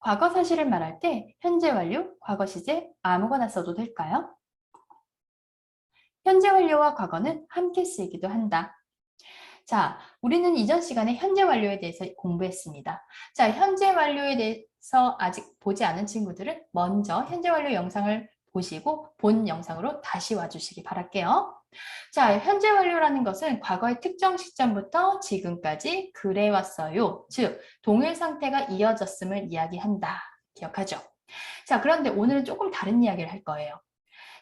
과거 사실을 말할 때 현재 완료, 과거 시제 아무거나 써도 될까요? 현재 완료와 과거는 함께 쓰이기도 한다. 자, 우리는 이전 시간에 현재 완료에 대해서 공부했습니다. 자, 현재 완료에 대해서 아직 보지 않은 친구들은 먼저 현재 완료 영상을 보시고 본 영상으로 다시 와주시기 바랄게요. 자, 현재 완료라는 것은 과거의 특정 시점부터 지금까지 그래왔어요. 즉, 동일 상태가 이어졌음을 이야기한다. 기억하죠? 자, 그런데 오늘은 조금 다른 이야기를 할 거예요.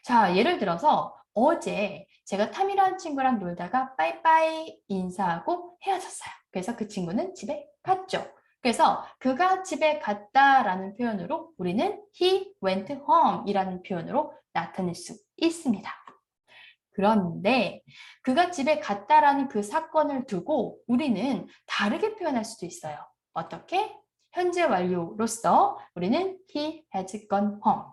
자, 예를 들어서 어제 제가 탐이라는 친구랑 놀다가 빠이빠이 인사하고 헤어졌어요. 그래서 그 친구는 집에 갔죠. 그래서 그가 집에 갔다라는 표현으로 우리는 he went home 이라는 표현으로 나타낼 수 있습니다. 그런데 그가 집에 갔다라는 그 사건을 두고 우리는 다르게 표현할 수도 있어요. 어떻게? 현재 완료로서 우리는 he has gone home.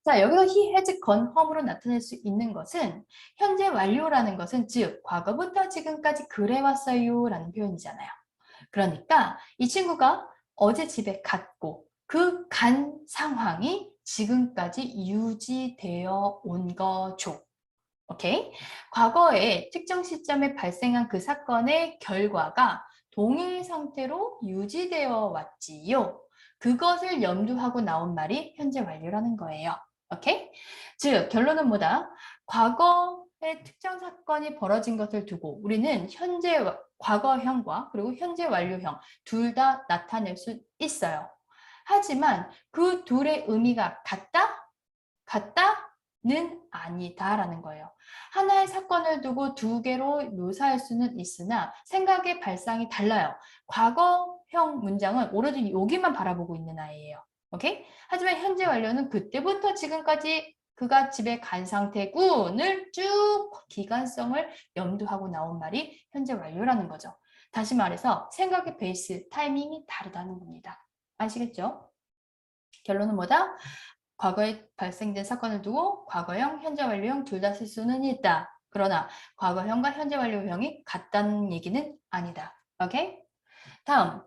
자, 여기서 he has gone home으로 나타낼 수 있는 것은 현재 완료라는 것은 즉 과거부터 지금까지 그래왔어요 라는 표현이잖아요. 그러니까 이 친구가 어제 집에 갔고 그 간 상황이 지금까지 유지되어 온 거죠. 오케이? 과거에 특정 시점에 발생한 그 사건의 결과가 동일 상태로 유지되어 왔지요. 그것을 염두하고 나온 말이 현재 완료라는 거예요. 오케이? 즉, 결론은 뭐다? 과거의 특정 사건이 벌어진 것을 두고 우리는 현재 과거형과 그리고 현재 완료형 둘 다 나타낼 수 있어요. 하지만 그 둘의 의미가 같다? 같다는 아니다라는 거예요. 하나의 사건을 두고 두 개로 묘사할 수는 있으나 생각의 발상이 달라요. 과거형 문장은 오로지 여기만 바라보고 있는 아이예요. 오케이? 하지만 현재 완료는 그때부터 지금까지 그가 집에 간 상태군을 쭉 기간성을 염두하고 나온 말이 현재 완료라는 거죠. 다시 말해서 생각의 베이스, 타이밍이 다르다는 겁니다. 아시겠죠? 결론은 뭐다? 과거에 발생된 사건을 두고 과거형, 현재 완료형 둘 다 쓸 수는 있다. 그러나 과거형과 현재 완료형이 같다는 얘기는 아니다. 오케이? 다음.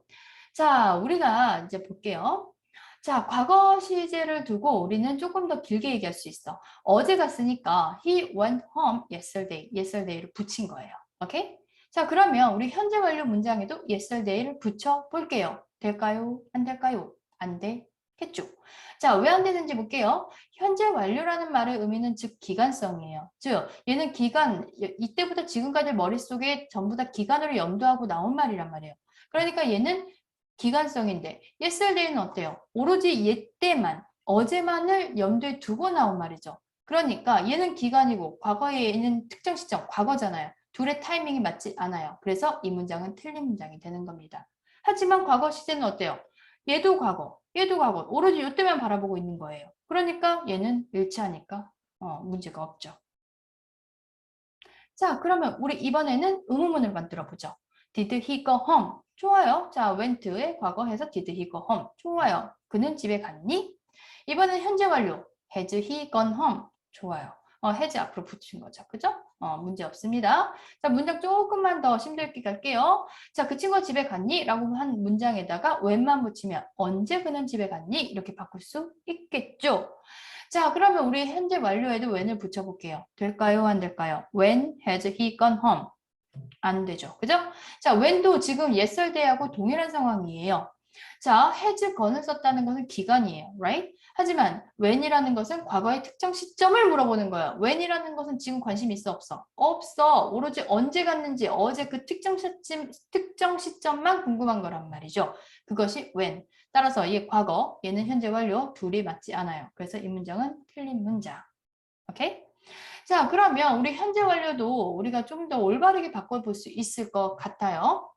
자, 우리가 이제 볼게요. 자, 과거 시제를 두고 우리는 조금 더 길게 얘기할 수 있어. 어제 갔으니까 he went home yesterday, yesterday를 붙인 거예요. 오케이? 자, 그러면 우리 현재 완료 문장에도 yesterday를 붙여 볼게요. 될까요? 안 될까요? 안 되겠죠. 자, 왜 안 되는지 볼게요. 현재 완료라는 말의 의미는 즉 기간성이에요. 즉, 얘는 기간, 이때부터 지금까지 머릿속에 전부 다 기간으로 염두하고 나온 말이란 말이에요. 그러니까 얘는 기간성인데 yesterday는 어때요? 오로지 옛때만, 어제만을 염두에 두고 나온 말이죠. 그러니까 얘는 기간이고 과거에 있는 특정 시점, 과거잖아요. 둘의 타이밍이 맞지 않아요. 그래서 이 문장은 틀린 문장이 되는 겁니다. 하지만 과거 시제는 어때요? 얘도 과거, 얘도 과거. 오로지 이때만 바라보고 있는 거예요. 그러니까 얘는 일치하니까 문제가 없죠. 자, 그러면 우리 이번에는 의문문을 만들어 보죠. Did he go home? 좋아요. 자, went의 과거해서 did he go home? 좋아요. 그는 집에 갔니? 이번엔 현재 완료. Has he gone home? 좋아요. has 앞으로 붙인 거죠. 그죠? 문제 없습니다. 자, 문장 조금만 더 심도 있게 갈게요. 자, 그 친구가 집에 갔니? 라고 한 문장에다가 when만 붙이면 언제 그는 집에 갔니? 이렇게 바꿀 수 있겠죠? 자, 그러면 우리 현재 완료에도 when을 붙여볼게요. 될까요? 안 될까요? When has he gone home? 안 되죠. 그죠? 자, when도 지금 yesterday하고 동일한 상황이에요. 자, has gone을 썼다는 것은 기간이에요. Right? 하지만 when이라는 것은 과거의 특정 시점을 물어보는 거예요. when이라는 것은 지금 관심 있어 없어? 없어. 오로지 언제 갔는지 어제 그 특정 시점만 궁금한 거란 말이죠. 그것이 when. 따라서 이 과거, 얘는 현재 완료 둘이 맞지 않아요. 그래서 이 문장은 틀린 문장. 오케이? 자, 그러면 우리 현재 완료도 우리가 좀 더 올바르게 바꿔볼 수 있을 것 같아요.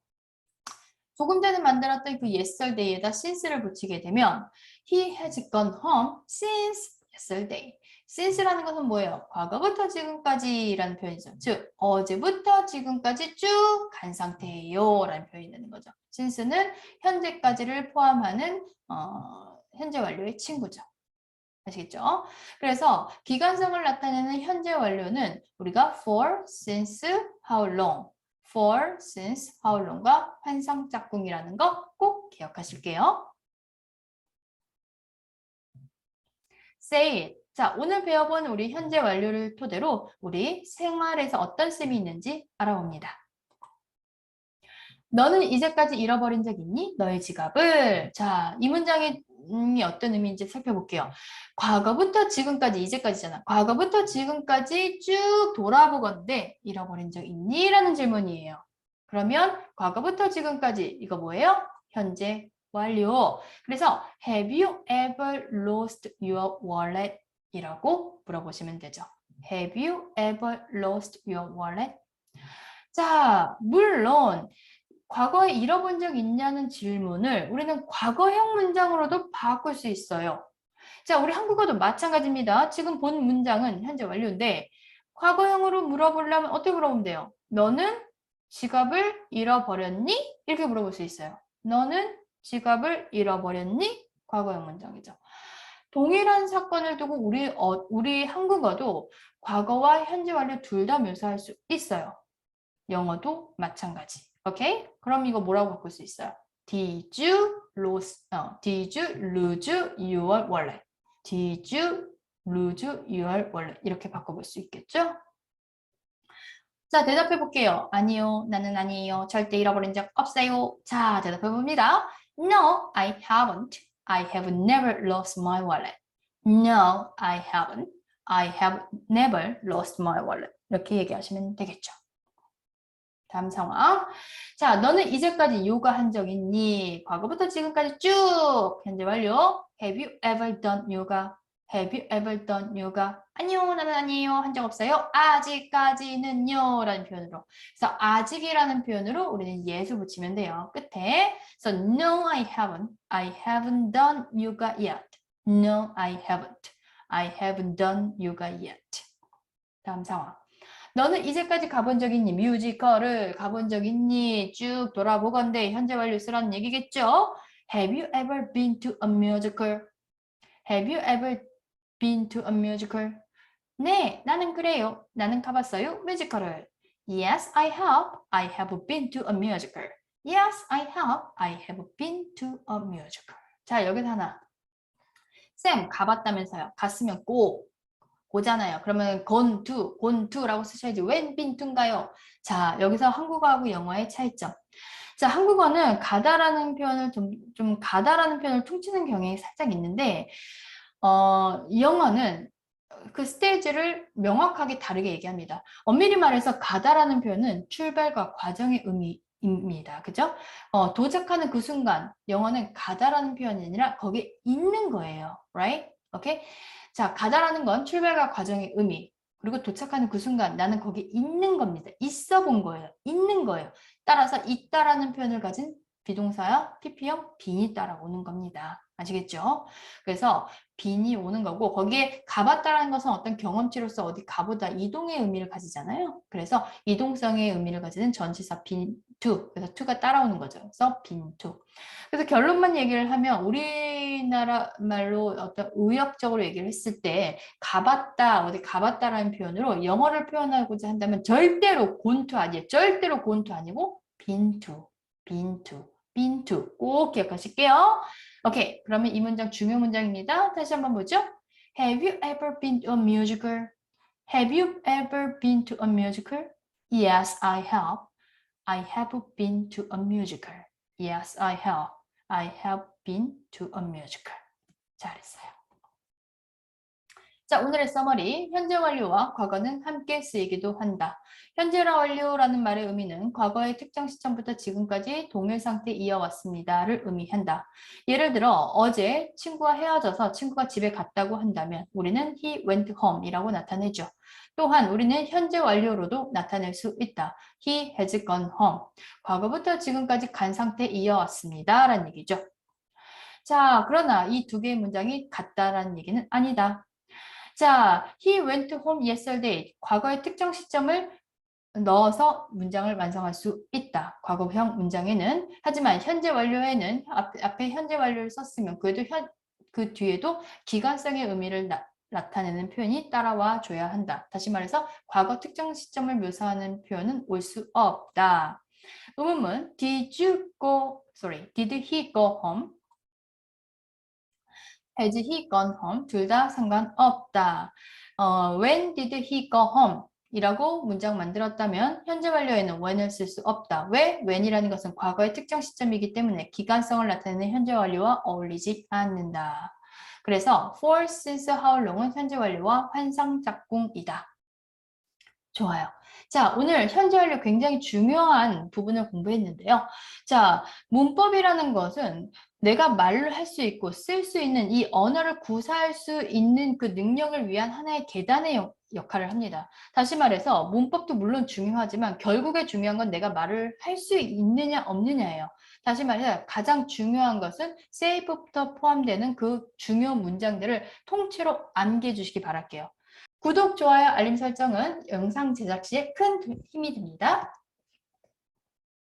조금 전에 만들었던 그 yesterday에다 since를 붙이게 되면 he has gone home since yesterday. since라는 것은 뭐예요? 과거부터 지금까지라는 표현이죠. 즉, 어제부터 지금까지 쭉 간 상태예요 라는 표현이 되는 거죠. since는 현재까지를 포함하는 현재 완료의 친구죠. 아시겠죠? 그래서 기간성을 나타내는 현재 완료는 우리가 for, since, how long, for, since, how long과 환상짝꿍이라는 거 꼭 기억하실게요. say it. 자, 오늘 배워본 우리 현재 완료를 토대로 우리 생활에서 어떤 셈이 있는지 알아봅니다. 너는 이제까지 잃어버린 적 있니? 너의 지갑을. 자, 이 문장이 어떤 의미인지 살펴볼게요. 과거부터 지금까지, 이제까지잖아. 과거부터 지금까지 쭉 돌아보건대 잃어버린 적 있니? 라는 질문이에요. 그러면 과거부터 지금까지 이거 뭐예요? 현재 완료. 그래서 Have you ever lost your wallet? 이라고 물어보시면 되죠. Have you ever lost your wallet? 자, 물론 과거에 잃어본 적 있냐는 질문을 우리는 과거형 문장으로도 바꿀 수 있어요. 자, 우리 한국어도 마찬가지입니다. 지금 본 문장은 현재 완료인데 과거형으로 물어보려면 어떻게 물어보면 돼요? 너는 지갑을 잃어버렸니? 이렇게 물어볼 수 있어요. 너는 지갑을 잃어버렸니? 과거형 문장이죠. 동일한 사건을 두고 우리 한국어도 과거와 현재 완료 둘 다 묘사할 수 있어요. 영어도 마찬가지. 오케이? 그럼 이거 뭐라고 바꿀 수 있어요? Did you lose your wallet? Did you lose your wallet? 이렇게 바꿔볼 수 있겠죠? 자, 대답해 볼게요. 아니요, 나는 아니에요. 절대 잃어버린 적 없어요. 자, 대답해 봅니다. No, I haven't. I have never lost my wallet. No, I haven't. I have never lost my wallet. 이렇게 얘기하시면 되겠죠. 다음 상황. 자, 너는 이제까지 요가한 적 있니? 과거부터 지금까지 쭉 현재 완료. Have you ever done yoga? Have you ever done yoga? 아니요, 나는 아니에요. 한 적 없어요. 아직까지는요. 라는 표현으로. 그래서 아직이라는 표현으로 우리는 예수 붙이면 돼요. 끝에. So no, I haven't. I haven't done yoga yet. No, I haven't. I haven't done yoga yet. 다음 상황. 너는 이제까지 가본 적 있니? 뮤지컬을 가본 적 있니? 쭉 돌아보건대 현재 완료 쓰라는 얘기겠죠? Have you ever been to a musical? Have you ever been to a musical? 네, 나는 그래요. 나는 가봤어요. 뮤지컬을. Yes, I have. I have been to a musical. Yes, I have. I have been to a musical. 자, 여기서 하나. 쌤, 가봤다면서요. 갔으면 고잖아요. 그러면 gone to라고 쓰셔야지. when been to인가요? 자, 여기서 한국어하고 영어의 차이점. 자, 한국어는 가다라는 표현을 좀 가다라는 표현을 퉁치는 경향이 살짝 있는데 영어는 그 스테이지를 명확하게 다르게 얘기합니다. 엄밀히 말해서 가다라는 표현은 출발과 과정의 의미입니다. 그죠? 도착하는 그 순간 영어는 가다라는 표현이 아니라 거기에 있는 거예요. Right? 오케이? 자, 가다라는 건 출발과 과정의 의미. 그리고 도착하는 그 순간 나는 거기 있는 겁니다. 있어 본 거예요. 있는 거예요. 따라서 있다라는 표현을 가진 비동사야 PP형 빈이 따라오는 겁니다. 아시겠죠? 그래서 빈이 오는 거고 거기에 가봤다라는 것은 어떤 경험치로서 어디 가보다 이동의 의미를 가지잖아요. 그래서 이동성의 의미를 가지는 전치사 빈 to. 그래서 to가 따라오는 거죠. 그래서 빈 to. 그래서 결론만 얘기를 하면 우리나라 말로 어떤 의역적으로 얘기를 했을 때 가봤다, 어디 가봤다라는 표현으로 영어를 표현하고자 한다면 절대로 gone to 아니에요. 절대로 gone to 아니고 been to, been to, been to 꼭 기억하실게요. 오케이, 그러면 이 문장 중요 문장입니다. 다시 한번 보죠. Have you ever been to a musical? Have you ever been to a musical? Yes, I have. I have been to a musical. Yes, I have. I have been to a musical. 잘했어요. 자, 오늘의 서머리. 현재 완료와 과거는 함께 쓰이기도 한다. 현재 완료라는 말의 의미는 과거의 특정 시점부터 지금까지 동일 상태 이어왔습니다를 의미한다. 예를 들어 어제 친구와 헤어져서 친구가 집에 갔다고 한다면 우리는 he went home 이라고 나타내죠. 또한 우리는 현재 완료로도 나타낼 수 있다. He has gone home. 과거부터 지금까지 간 상태 이어왔습니다. 라는 얘기죠. 자, 그러나 이 두 개의 문장이 같다라는 얘기는 아니다. 자, he went home yesterday. 과거의 특정 시점을 넣어서 문장을 완성할 수 있다. 과거형 문장에는. 하지만 현재 완료에는 앞에 현재 완료를 썼으면 그 뒤에도 기간성의 의미를 나타내는 표현이 따라와 줘야 한다. 다시 말해서 과거 특정 시점을 묘사하는 표현은 올 수 없다. 의문문 Did he go home? Has he gone home? 둘 다 상관없다. When did he go home? 이라고 문장 만들었다면 현재 완료에는 when을 쓸 수 없다. 왜? when이라는 것은 과거의 특정 시점이기 때문에 기간성을 나타내는 현재 완료와 어울리지 않는다. 그래서 for, since, how long은 현재 완료와 환상 짝꿍이다. 좋아요. 자, 오늘 현재 완료 굉장히 중요한 부분을 공부했는데요. 자, 문법이라는 것은 내가 말로 할 수 있고 쓸 수 있는 이 언어를 구사할 수 있는 그 능력을 위한 하나의 계단의 역할을 합니다. 다시 말해서 문법도 물론 중요하지만 결국에 중요한 건 내가 말을 할 수 있느냐 없느냐예요. 다시 말해서 가장 중요한 것은 save부터 포함되는 그 중요 문장들을 통째로 암기해 주시기 바랄게요. 구독, 좋아요, 알림 설정은 영상 제작 시에 큰 힘이 됩니다.